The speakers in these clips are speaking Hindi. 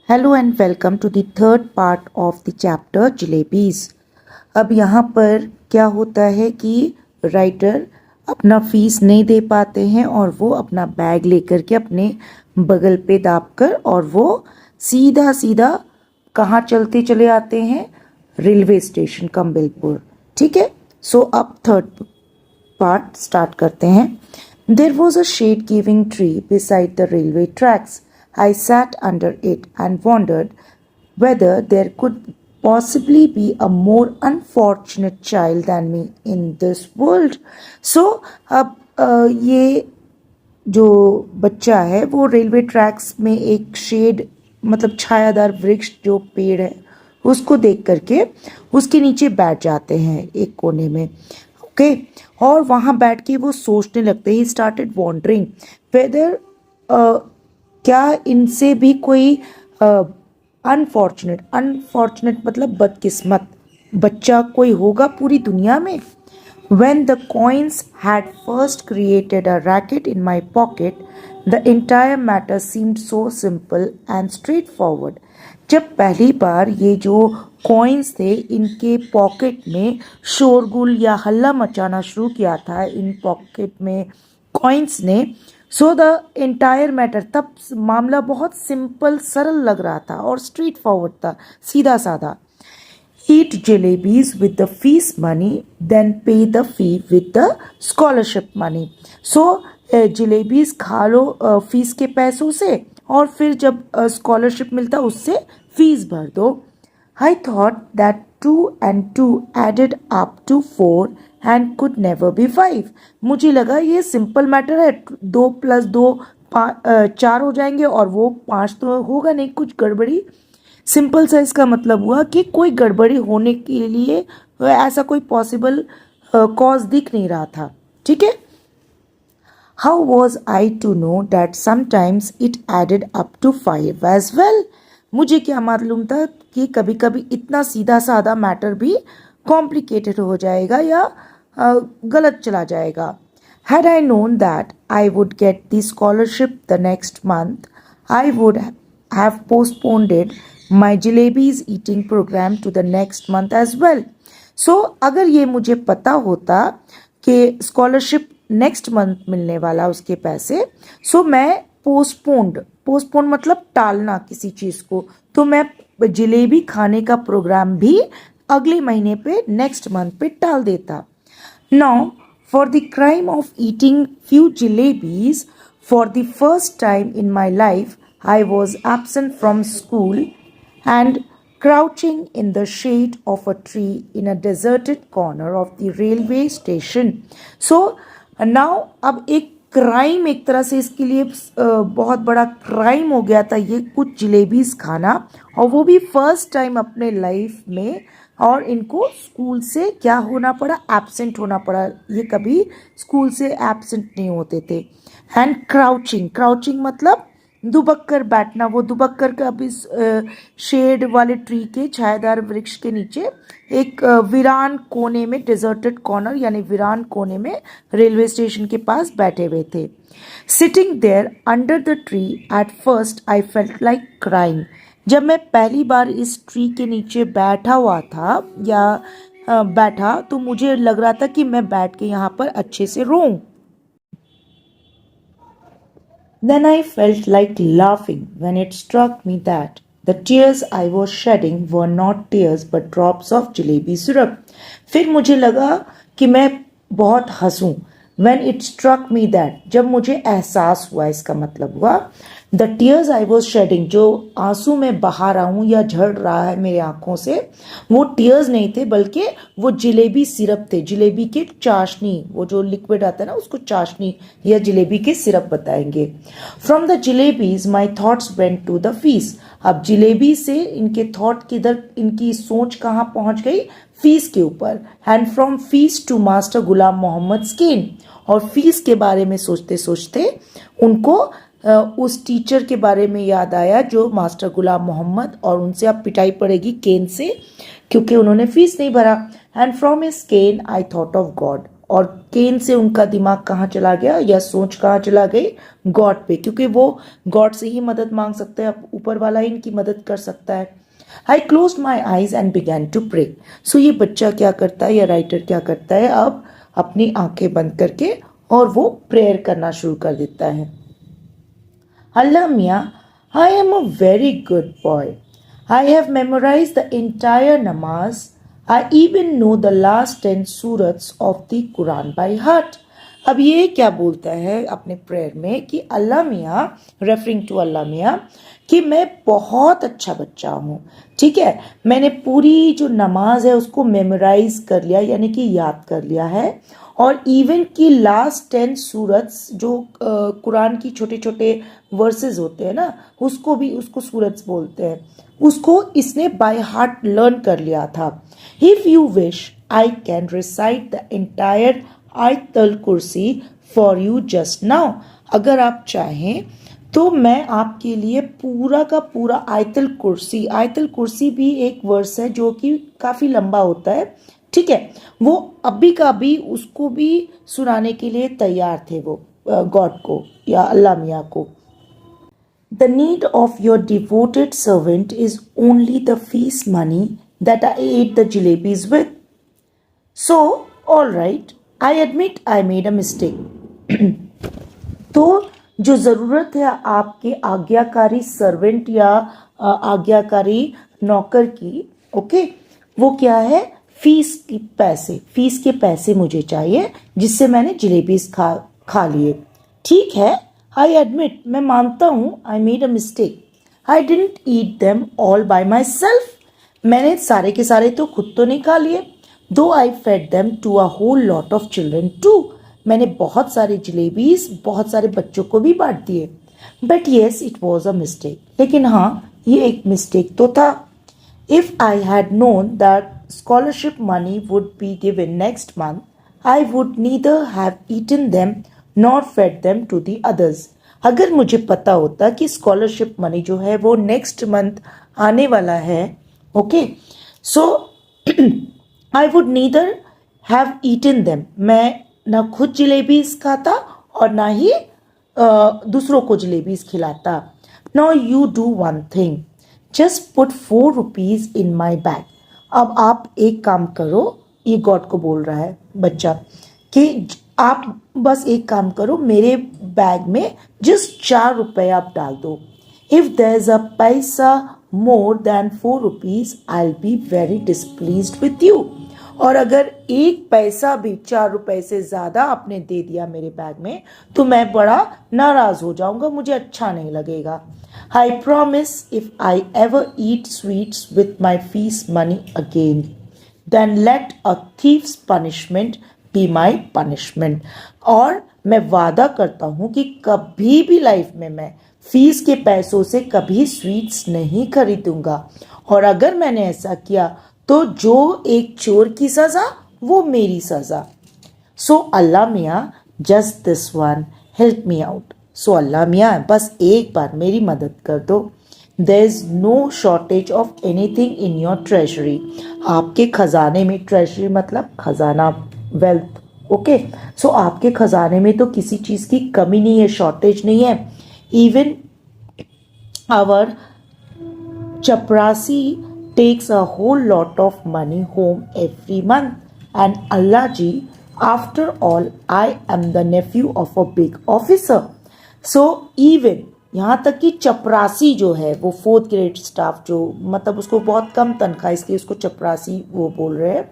Hello and welcome to the third part of the chapter jalebis. अब यहाँ पर क्या होता है कि राइटर अपना फीस नहीं दे पाते हैं और वो अपना बैग लेकर के अपने बगल पे दाब कर और वो सीधा सीधा कहाँ चलते चले आते हैं, रेलवे स्टेशन कम्बलपुर। ठीक है, सो अब थर्ड पार्ट स्टार्ट करते हैं। There was a shade giving tree beside the railway tracks. I sat under it and wondered whether there could possibly be a more unfortunate child than me in this world. So, अब ये जो बच्चा है वो रेलवे ट्रैक्स में एक शेड मतलब छायादार वृक्ष जो पेड़ है उसको देख करके उसके नीचे बैठ जाते हैं एक कोने में। ओके, और वहाँ बैठ के वो सोचने लगते हैं। ही स्टार्टेड वॉन्डरिंग वेदर क्या इनसे भी कोई अनफॉर्चुनेट मतलब बदकिस्मत बच्चा कोई होगा पूरी दुनिया में। When the coins had first created a racket in my pocket, the entire matter seemed so simple and straightforward. जब पहली बार ये जो कॉइन्स थे इनके पॉकेट में शोरगुल या हल्ला मचाना शुरू किया था इन पॉकेट में कॉइन्स ने, सो द एंटायर मैटर, तब मामला बहुत सिंपल सरल लग रहा था और स्ट्रेट फॉरवर्ड था, सीधा साधा। Eat jalebis with the fees money then pay the fee with the scholarship money. So jalebis खा लो फीस के पैसों से और फिर जब स्कॉलरशिप मिलता उससे फीस भर दो। I thought that 2 and 2 added up to 4 and could never be 5. मुझे लगा ये सिंपल मैटर है, 2 + 2 4 हो जाएंगे और वो 5 तो होगा नहीं, कुछ गड़बड़ी। सिंपल सा इसका मतलब हुआ कि कोई गड़बड़ी होने के लिए ऐसा कोई पॉसिबल कॉज दिख नहीं रहा था। ठीक है, How was I to know that sometimes it added up to 5 as well? मुझे क्या मालूम था कि कभी कभी इतना सीधा साधा मैटर भी कॉम्प्लिकेटेड हो जाएगा या गलत चला जाएगा। Had I known that I would get the scholarship the next month, I would have postponed my jalebies eating program to the next month as well. So अगर ये मुझे पता होता कि स्कॉलरशिप नेक्स्ट मंथ मिलने वाला उसके पैसे, सो मैं पोस्टपोन मतलब टालना किसी चीज़ को, तो मैं जलेबी खाने का प्रोग्राम भी अगले महीने पे नेक्स्ट मंथ पे टाल देता। Now for the crime of eating few jalebis for the first time in my life I was absent from school and crouching in the shade of a tree in a deserted corner of the railway station. So now अब एक क्राइम एक तरह से इसके लिए बहुत बड़ा क्राइम हो गया था ये कुछ जलेबीज खाना, और वो भी फर्स्ट टाइम अपने लाइफ में, और इनको स्कूल से क्या होना पड़ा, एब्सेंट होना पड़ा। ये कभी स्कूल से एब्सेंट नहीं होते थे। एंड क्राउचिंग मतलब दुबक कर बैठना, वो दुबक कर अभी शेड वाले ट्री के छायादार वृक्ष के नीचे एक वीरान कोने में, डेजर्टेड कॉर्नर यानी वीरान कोने में रेलवे स्टेशन के पास बैठे हुए थे। Sitting there under the tree at first I felt like crying. जब मैं पहली बार इस ट्री के नीचे बैठा हुआ था या बैठा तो मुझे लग रहा था कि मैं बैठ के यहाँ पर अच्छे से रोऊं। Then I felt like laughing when it struck me that the tears I was shedding were not tears but drops of jalebi syrup. फिर मुझे लगा कि मैं बहुत हंसूं। When it struck me that, जब मुझे एहसास हुआ, इसका मतलब हुआ the tears I was shedding, जो आंसू में बहा रहा हूँ या झड़ रहा है मेरे आंखों से, वो टीयर्स नहीं थे बल्कि वो जलेबी सिरप थे, जलेबी की चाशनी, वो जो लिक्विड आता है ना उसको चाशनी या जलेबी के सिरप बताएंगे। From the jalebis my thoughts went to the fees. अब जलेबी से इनके थॉट किधर, इनकी सोच कहाँ पहुँच गई, फीस के ऊपर। And from fees to master Ghulam Mohammad skin, और फीस के बारे में सोचते सोचते उनको उस टीचर के बारे में याद आया जो मास्टर गुलाम मोहम्मद, और उनसे अब पिटाई पड़ेगी केन से क्योंकि उन्होंने फीस नहीं भरा। And from his cane I thought of God, और केन से उनका दिमाग कहाँ चला गया या सोच कहाँ चला गई, गॉड पे, क्योंकि वो गॉड से ही मदद मांग सकते हैं, ऊपर वाला ही इनकी मदद कर सकता है। I close my eyes and began to pray. So ये बच्चा क्या करता है या राइटर क्या करता है, अब अपनी आंखें बंद करके और वो प्रेयर करना शुरू कर देता है। Allah Mia, I am a very good boy. I have memorized the entire namaz. I even know the last 10 surahs of the Quran by heart. अब ये क्या बोलता है अपने प्रेयर में कि अल्लाह मियाँ, रेफरिंग टू अल्लाह मियाँ, कि मैं बहुत अच्छा बच्चा हूँ, ठीक है, मैंने पूरी जो नमाज है उसको मेमोराइज कर लिया, यानी कि याद कर लिया है, और इवन की लास्ट 10 सूरत्स जो कुरान की छोटे छोटे वर्सेस होते हैं ना, उसको सूरत्स बोलते हैं, उसको इसने बाय हार्ट लर्न कर लिया था। If you wish I can recite the entire Ayatul Kursi for you just now. अगर आप चाहें तो मैं आपके लिए पूरा का पूरा आयतल कुर्सी भी एक वर्स है जो कि काफी लंबा होता है, ठीक है, वो अभी का अभी उसको भी सुनाने के लिए तैयार थे वो गॉड को या अल्लाह मियाँ को। The need of your devoted servant is only the fees money that I ate the jilebis with. So all right, I admit I made a mistake. तो जो ज़रूरत है आपके आज्ञाकारी सर्वेंट या आज्ञाकारी नौकर की, ओके, वो क्या है, फीस के पैसे मुझे चाहिए जिससे मैंने जलेबीज खा लिए। ठीक है, आई एडमिट, मैं मानता हूँ, आई made a mistake, I didn't eat them all bye my self, मैंने सारे के सारे तो खुद तो नहीं खा लिए, though I fed them to a whole lot of children too, मैंने बहुत सारे जलेबीज बहुत सारे बच्चों को भी बांट दिए। But yes it was a mistake, लेकिन हाँ ये एक मिस्टेक तो था। If I had known that scholarship money would be given next month, I would neither have eaten them nor fed them to the others. अगर मुझे पता होता कि स्कॉलरशिप मनी जो है वो नेक्स्ट मंथ आने वाला है, okay, so I would neither have eaten them, मैं ना खुद जलेबीज खाता और ना ही दूसरों को जलेबीज खिलाता। Now you do one thing, just put 4 rupees in my bag. अब आप एक काम करो, ये गॉड को बोल रहा है बच्चा, कि आप बस एक काम करो, मेरे बैग में जस्ट 4 रुपए आप डाल दो। If there is a paisa more than 4 rupees I will be very displeased with you. और अगर एक पैसा भी 4 रुपए से ज्यादा आपने दे दिया मेरे बैग में तो मैं बड़ा नाराज हो जाऊंगा, मुझे अच्छा नहीं लगेगा। I promise if I ever eat sweets with my feast money again, then let a thief's punishment be my punishment. और मैं वादा करता हूँ कि कभी भी लाइफ में मैं फीस के पैसों से कभी स्वीट्स नहीं खरीदूंगा, और अगर मैंने ऐसा किया तो जो एक चोर की सजा वो मेरी सजा। सो अल्लाह मियाँ, just this one, help me out. So Allah मियाँ, बस एक बार मेरी मदद कर दो। There is no shortage of anything in your treasury, आपके खजाने में, ट्रेजरी मतलब खजाना, वेल्थ, ओके, सो आपके खजाने में तो किसी चीज की कमी नहीं है, शॉर्टेज नहीं है। इवन आवर चपरासी takes a whole lot of money home every month, and Allah ji, after all I am the nephew of a big officer. So even यहाँ तक कि चपरासी जो है वो 4th ग्रेड स्टाफ, जो मतलब उसको बहुत कम तनख्वाह, इसलिए उसको चपरासी वो बोल रहे हैं,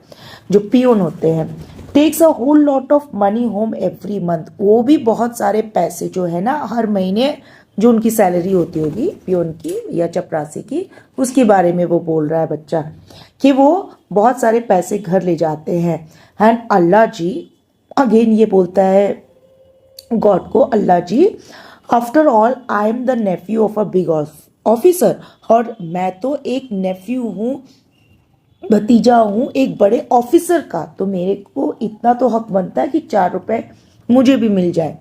जो पियोन होते हैं, takes a whole lot of money home every month, वो भी बहुत सारे पैसे जो है ना हर महीने जो उनकी सैलरी होती होगी पियोन की या चपरासी की, उसके बारे में वो बोल रहा है बच्चा, कि वो बहुत सारे पैसे घर ले जाते हैं। एंड अल्लाह जी, अगेन ये बोलता है गॉड को, Allah ji, after all I am the nephew of a big officer, और मैं तो एक नेफ्यू हूँ, भतीजा हूँ एक बड़े ऑफिसर का, तो मेरे को इतना तो हक बनता है कि 4 रुपए मुझे भी मिल जाए।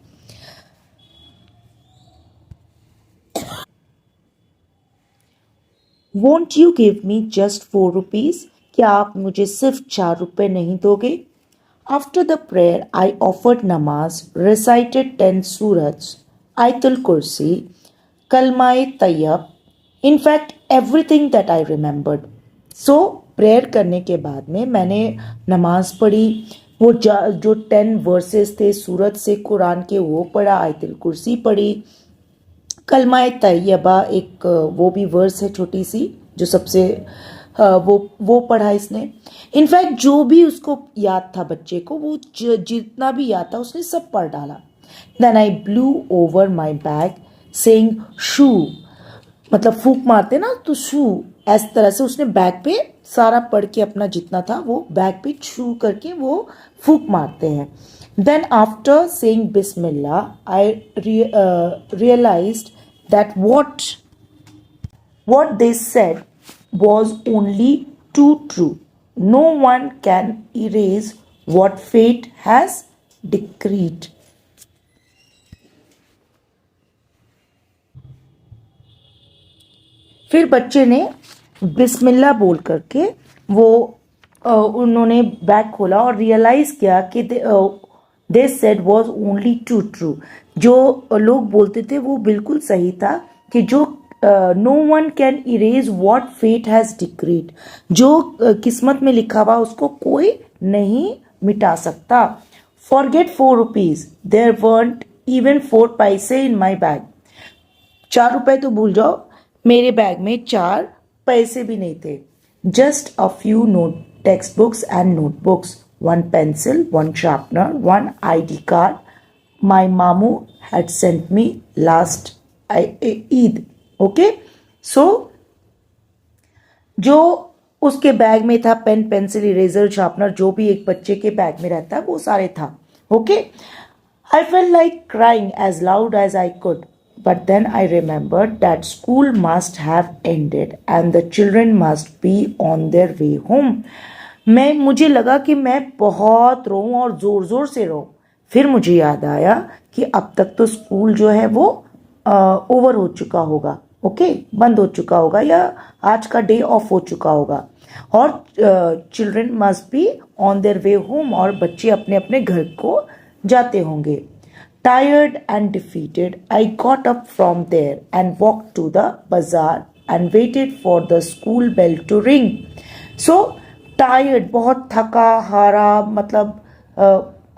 Won't you give me just 4 rupees, क्या आप मुझे सिर्फ 4 रुपए नहीं दोगे? After the prayer, I offered namaz, recited 10 surahs, Ayatul Kursi, Kalmai Tayyab, in fact, everything that I remembered. So, prayer करने के बाद में मैंने नमाज पढ़ी, वो जो 10 वर्सेस थे सूरत से कुरान के वो पढ़ा, आयतुल कुर्सी पढ़ी, कलमाए तैयबा एक वो भी वर्स है छोटी सी जो सबसे वो पढ़ा इसने। इनफैक्ट जो भी उसको याद था बच्चे को वो जितना भी याद था उसने सब पढ़ डाला। Then I blew over my bag saying shoo, मतलब फूक मारते ना तो शू, इस तरह से उसने बैग पे सारा पढ़ के अपना जितना था वो बैग पे छू करके वो फूक मारते हैं। देन आफ्टर सेइंग बिस्मिल्लाह I realized that what they said was only too true. No one can erase what fate has decreed. फिर बच्चे ने बिस्मिल्लाह बोल करके वो उन्होंने बैग खोला और रियलाइज किया कि they said was only too true, जो लोग बोलते थे वो बिल्कुल सही था कि जो no one can erase what fate has decreed, जो किस्मत में लिखा हुआ उसको कोई नहीं मिटा सकता। Forget 4 rupees, there weren't even 4 पैसे इन माई बैग, 4 रुपए तो भूल जाओ, मेरे बैग में 4 पैसे भी नहीं थे। Just a few note text books and notebooks, 1 pencil, 1 sharpener, 1 ID card. My mamu had sent me last Eid. Okay, so जो उसके बैग में था पेन पेंसिल इरेजर शार्पनर जो भी एक बच्चे के बैग में रहता है वो सारे था। Okay, I felt like crying as loud as I could, but then I remembered that school must have ended and the children must be on their way home. मुझे लगा कि मैं बहुत रोऊं और जोर जोर से रोऊं। फिर मुझे याद आया कि अब तक तो स्कूल जो है वो ओवर हो चुका होगा, ओके, बंद हो चुका होगा या आज का डे ऑफ हो चुका होगा, और children must be on their way home, और बच्चे अपने अपने घर को जाते होंगे। Tired and defeated, I got up from there and walked to the bazaar and waited for the school bell to ring. So tired, बहुत थका हारा, मतलब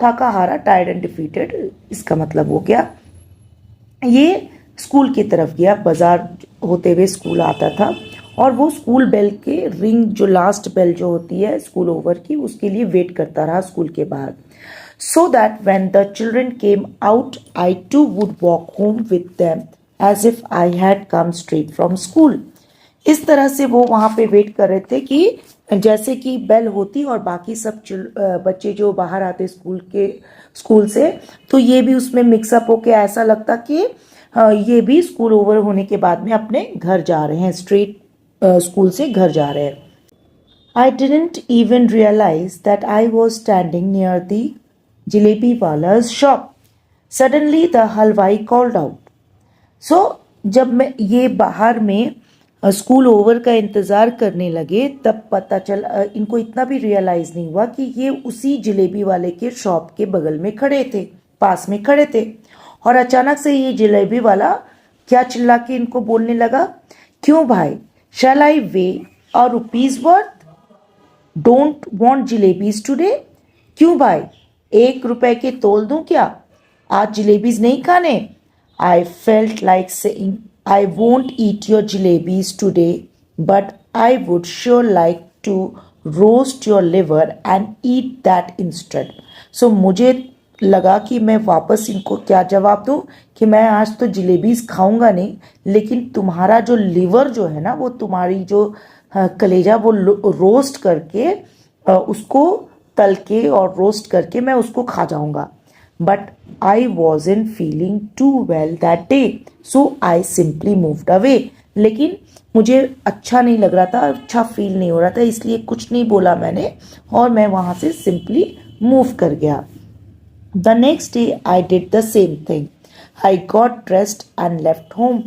थका हारा, टायर्ड एंड डिफीटेड, इसका मतलब हो गया ये स्कूल की तरफ गया, बाजार होते हुए स्कूल आता था, और वो स्कूल बेल के रिंग जो लास्ट बेल जो होती है स्कूल ओवर की उसके लिए वेट करता रहा स्कूल के बाहर, so that when the children came out I too would walk home with them as if I had come straight from school. इस तरह से वो वहाँ पे वेट कर रहे थे कि जैसे कि बेल होती और बाकी सब बच्चे जो बाहर आते स्कूल से, तो ये भी उसमें मिक्सअप होके ऐसा लगता कि ये भी स्कूल ओवर होने के बाद में अपने घर जा रहे हैं, स्ट्रेट स्कूल से घर जा रहे हैं। I didn't even realize that I was standing near the jalebi wala's shop. Suddenly the halwai called out. So जब मैं ये बाहर में स्कूल ओवर का इंतज़ार करने लगे तब पता चला, इनको इतना भी रियलाइज़ नहीं हुआ कि ये उसी जलेबी वाले के शॉप के बगल में खड़े थे, पास में खड़े थे, और अचानक से ये जलेबी वाला क्या चिल्ला के इनको बोलने लगा, क्यों भाई, shall I weigh a rupees worth, don't want jalebis today, क्यों भाई 1 रुपए के तोल दूं क्या, आज जलेबीज नहीं खाने। I felt like saying I won't eat your jalebis today but I would sure like to roast your liver and eat that instead. So मुझे लगा कि मैं वापस इनको क्या जवाब दूं कि मैं आज तो जलेबीज खाऊंगा नहीं, लेकिन तुम्हारा जो लिवर जो है ना, वो तुम्हारी जो कलेजा वो रोस्ट करके उसको तल के और रोस्ट करके मैं उसको खा जाऊंगा। But I was in feeling too well that day, so I simply moved away. लेकिन मुझे अच्छा नहीं लग रहा था, अच्छा फील नहीं हो रहा था, इसलिए कुछ नहीं बोला मैंने और मैं वहाँ से सिंपली मूव कर गया। The next day I did the same thing. I got dressed and left home,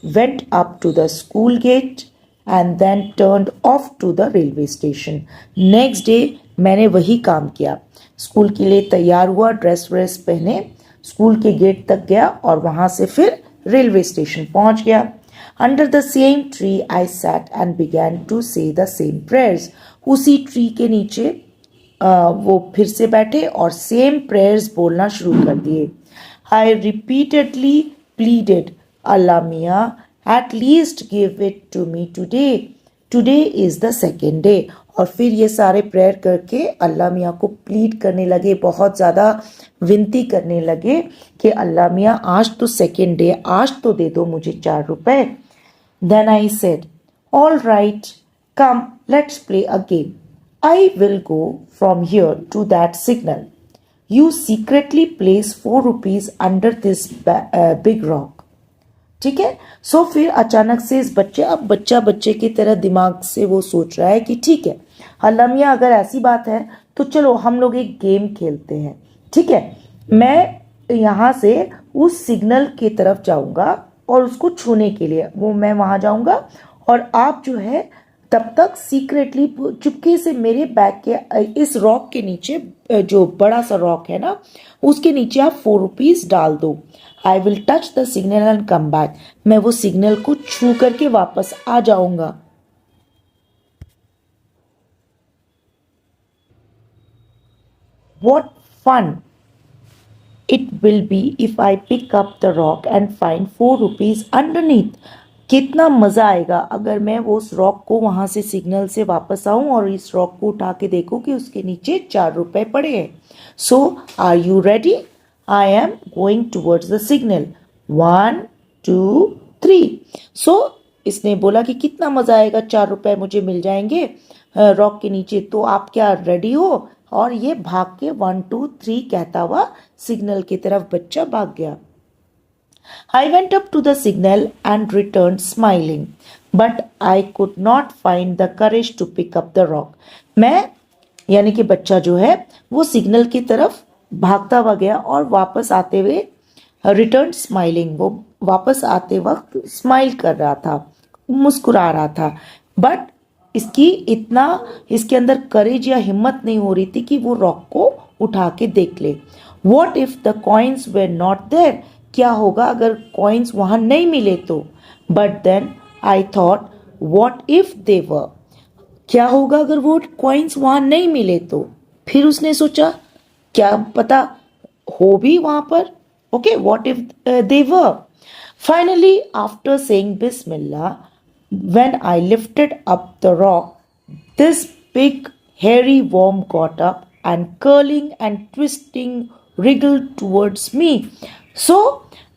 went up to the school gate and then turned off to the railway station. Next day मैंने वही काम किया। स्कूल के लिए तैयार हुआ, ड्रेस व्रेस पहने, स्कूल के गेट तक गया और वहां से फिर रेलवे स्टेशन पहुंच गया। Under the same tree I sat and began to say the same prayers. उसी ट्री के नीचे वो फिर से बैठे और सेम प्रेयर्स बोलना शुरू कर दिए। आई रिपीटेडली प्लीडेड, अल्लाह मियाँ, at least give it to me today, today is the second day. और फिर ये सारे प्रेयर करके अल्लाह मियाँ को प्लीड करने लगे, बहुत ज़्यादा विनती करने लगे कि अल्लाह मियाँ आज तो सेकेंड डे, आज तो दे दो मुझे 4 रुपए। Then I said, all right, come let's play a game. I will go from here to that signal. You secretly place 4 rupees under this big rock. ठीक है। सो फिर अचानक से इस बच्चे, अब बच्चा बच्चे की तरह दिमाग से वो सोच रहा है कि ठीक है अल्लाह मियाँ, अगर ऐसी बात है तो चलो हम लोग एक गेम खेलते हैं। ठीक है, मैं यहाँ से उस सिग्नल की तरफ जाऊंगा और उसको छूने के लिए वो मैं वहां जाऊंगा और आप जो है तब तक सीक्रेटली चुपके से मेरे बैग के इस रॉक के नीचे, जो बड़ा सा रॉक है ना, उसके नीचे आप 4 रुपीज डाल दो। I will touch the signal and come back. मैं वो सिग्नल को छू करके वापस आ जाऊंगा। What fun it will be if I pick up the rock and find 4 rupees underneath. कितना मजा आएगा अगर मैं वो उस रॉक को वहां से सिग्नल से वापस आऊं और इस रॉक को उठा के देखूं कि उसके नीचे 4 रुपए पड़े हैं। So are you ready? I am going towards the signal. 1 2 3। So इसने बोला कि कितना मजा आएगा, 4 रुपए मुझे मिल जाएंगे रॉक के नीचे, तो आप क्या रेडी हो? और ये भाग के 1 2 3 कहता हुआ सिग्नल की तरफ बच्चा भाग गया। I went up to the signal and returned smiling, but I could not find the courage to pick up the rock. मैं यानी कि बच्चा जो है वो सिग्नल की तरफ भागता हुआ गया और वापस आते हुए रिटर्न स्माइलिंग, वो वापस आते वक्त स्माइल कर रहा था, मुस्कुरा रहा था, बट इसके अंदर करेज या हिम्मत नहीं हो रही थी कि वो रॉक को उठा के देख ले। What if the coins were not there? क्या होगा अगर कॉइन्स वहां नहीं मिले तो? But then I thought, what if they were? क्या होगा अगर वो कॉइन्स वहां नहीं मिले तो? फिर उसने सोचा क्या पता हो भी वहां पर। Okay, what if they were? Finally after saying Bismillah, when I lifted up the rock, this big hairy worm got up and curling and twisting wriggled towards me. So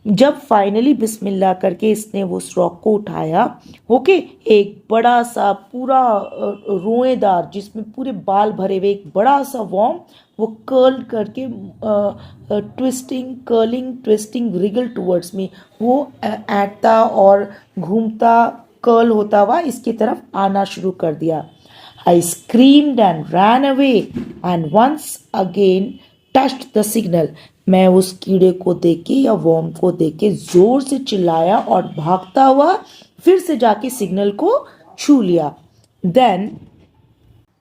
जब फाइनली बिस्मिल्लाह करके इसने वो रॉक को उठाया, ओके, एक बड़ा सा पूरा रोएदार जिसमें पूरे बाल भरे हुए एक बड़ा सा वॉर्म, वो कर्ल करके ट्विस्टिंग रिगल टूवर्ड्स मी, वो ऐंठता और घूमता कर्ल होता हुआ इसकी तरफ आना शुरू कर दिया। I screamed and ran away and once again touched the signal. मैं उस कीड़े को देख के या वॉर्म को देख के जोर से चिल्लाया और भागता हुआ फिर से जाके सिग्नल को छू लिया। Then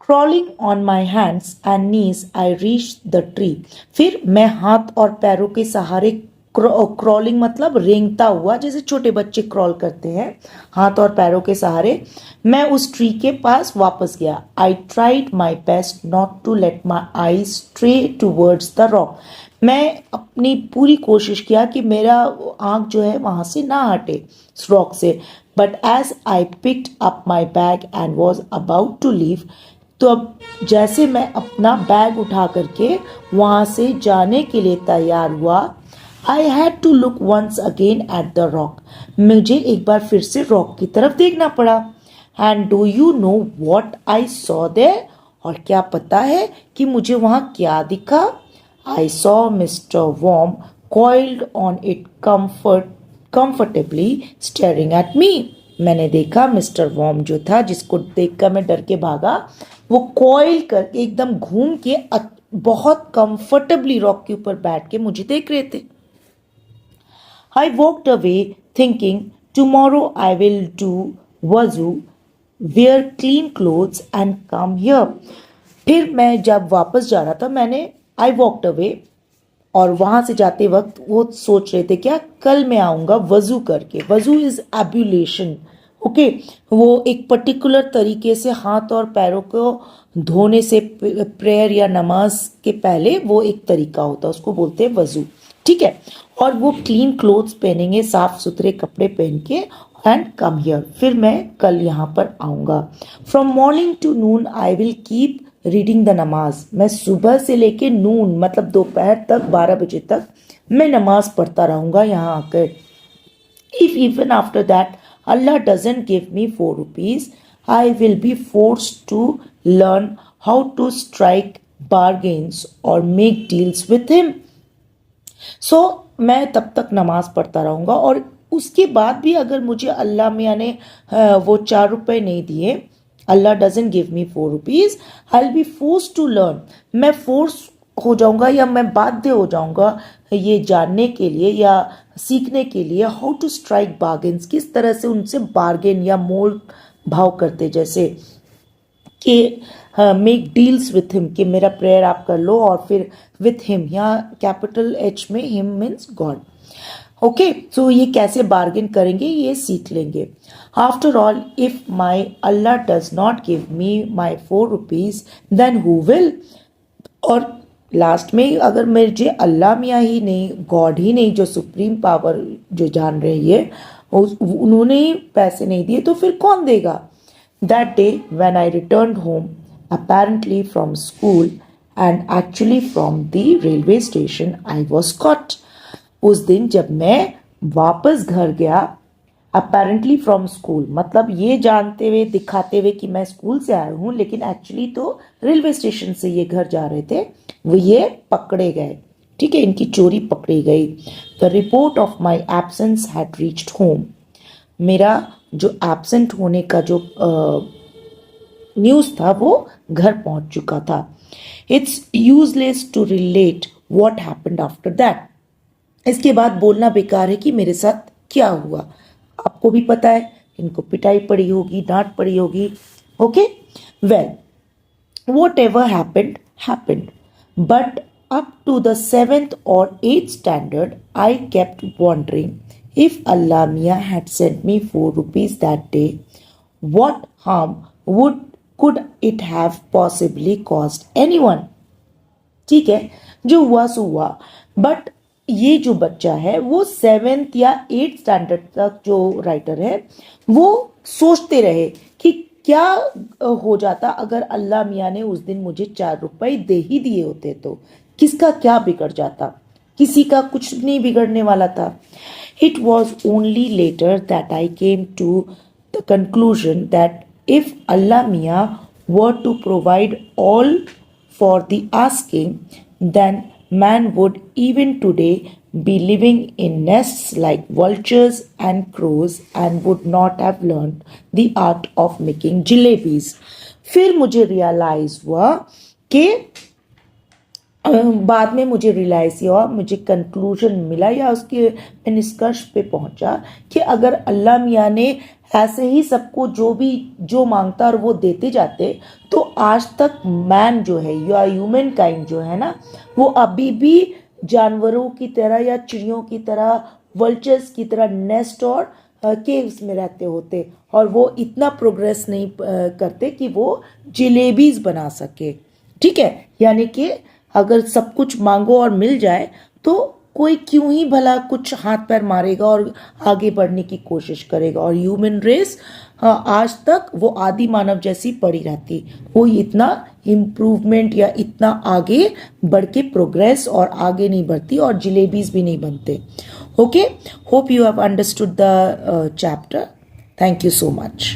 crawling on my hands and knees I reached the tree. फिर मैं हाथ और पैरों के सहारे, क्रॉलिंग मतलब रेंगता हुआ, जैसे छोटे बच्चे क्रॉल करते हैं हाथ और पैरों के सहारे, मैं उस ट्री के पास वापस गया। I tried my best not to let my eye stray towards the rock. मैं अपनी पूरी कोशिश किया कि मेरा आंख जो है वहां से ना हटे रॉक से, but as I picked up my bag and was about to leave, तो अब जैसे मैं अपना बैग उठा करके वहां से जाने के लिए तैयार हुआ, I had to look once again at the rock. मुझे एक बार फिर से रॉक की तरफ देखना पड़ा। And do you know what I saw there? और क्या पता है कि मुझे वहां क्या दिखा? I saw Mr. Worm coiled on it comfortably staring at me. मैंने देखा मिस्टर वॉर्म जो था, जिसको देखकर मैं डर के भागा, वो कॉइल करके एकदम घूम के बहुत कंफर्टेबली रॉक के ऊपर बैठ के मुझे देख रहे थे। I walked away thinking, tomorrow I will do wuzu, wear clean clothes and come here. फिर मैं जब वापस जा रहा था मैंने आई वॉकड अवे, और वहां से जाते वक्त वो सोच रहे थे क्या, कल मैं आऊंगा वजू करके। वजू इज एब्यूलेशन, ओके। वो एक पर्टिकुलर तरीके से हाथ और पैरों को धोने से प्रेयर या नमाज के पहले वो एक तरीका होता है, उसको बोलते हैं वजू, ठीक है। और वो क्लीन क्लोथ्स पहनेंगे, साफ सुथरे कपड़े पहन के, एंड कम हियर, फिर मैं कल यहाँ पर आऊँगा। From morning to noon I will keep reading the namaz, मैं सुबह से लेके नून मतलब दोपहर तक 12 बजे तक मैं नमाज पढ़ता रहूँगा यहाँ आकर। If even after that Allah doesn't give me 4 rupees, I will be forced to learn how to strike bargains or make deals with him. So मैं तब तक नमाज पढ़ता रहूँगा, और उसके बाद भी अगर मुझे अल्लाह मियाँ ने वो 4 रुपए नहीं दिए, Allah doesn't give me 4 rupees, I will be force to learn, मैं फोर्स हो जाऊंगा या मैं बाध्य हो जाऊंगा ये जानने के लिए या सीखने के लिए हाउ टू स्ट्राइक बार्गेन्स, किस तरह से उनसे बार्गेन या मोल भाव करते, जैसे कि मेक डील्स विथ हिम, कि मेरा प्रेयर आप कर लो, और फिर विथ हिम यहाँ कैपिटल एच में him means God, okay. So ये कैसे बार्गेन करेंगे ये सीख लेंगे। After all if my Allah does not give me my 4 rupees then who will, और लास्ट में अगर मुझे अल्लाह मियाँ ही नहीं, गॉड ही नहीं, जो सुप्रीम पावर जो जान रही है, उन्होंने ही पैसे नहीं दिए तो फिर कौन देगा। That day when I return home apparently from school and actually from the railway station I was caught, उस दिन जब मैं वापस घर गया, अपेरेंटली फ्रॉम स्कूल मतलब ये जानते हुए दिखाते हुए कि मैं स्कूल से आया हूँ, लेकिन एक्चुअली तो रेलवे स्टेशन से ये घर जा रहे थे, वो ये पकड़े गए, ठीक है, इनकी चोरी पकड़ी गई। The report of my absence had reached home, मेरा जो एब्सेंट होने का जो न्यूज़ था वो घर पहुंच चुका था। It's useless to relate what happened after that, इसके बाद बोलना बेकार है कि मेरे साथ क्या हुआ। आपको भी पता है, इनको पिटाई पड़ी होगी, डांट पड़ी होगी, okay. Well whatever happened happened, but up to the 7th or 8th standard I kept wondering if Allah Mia had sent me 4 rupees that day, what harm could it have possibly caused anyone। ठीक है, जो हुआ सो हुआ, बट ये जो बच्चा है वो 7th या 8th स्टैंडर्ड तक जो राइटर है वो सोचते रहे कि क्या हो जाता अगर अल्लाह मियाँ ने उस दिन मुझे 4 रुपए दे ही दिए होते, तो किसका क्या बिगड़ जाता, किसी का कुछ नहीं बिगड़ने वाला था। It was only later that I came to the conclusion that if Allah Mia were to provide all for the asking, then man would even today be living in nests like vultures and crows and would not have learned the art of making jalebis। फिर मुझे रियलाइज हुआ कि बाद में मुझे रियलाइज हुआ, मुझे कंक्लूजन मिला या उसके निष्कर्ष पे पहुंचा कि अगर अल्लाह मियाँ ने ऐसे ही सबको जो मांगता और वो देते जाते, तो आज तक मैन जो है या ह्यूमन काइंड जो है ना, वो अभी भी जानवरों की तरह या चिड़ियों की तरह, वल्चर्स की तरह नेस्ट और केव्स में रहते होते, और वो इतना प्रोग्रेस नहीं करते कि वो जलेबीज बना सके। ठीक है, यानी कि अगर सब कुछ मांगो और मिल जाए तो कोई क्यों ही भला कुछ हाथ पैर मारेगा और आगे बढ़ने की कोशिश करेगा। और ह्यूमन रेस आज तक वो आदि मानव जैसी पड़ी रहती, वो इतना इम्प्रूवमेंट या इतना आगे बढ़ के प्रोग्रेस और आगे नहीं बढ़ती, और जलेबीज भी नहीं बनते। Okay, hope you have understood the chapter. Thank you so much.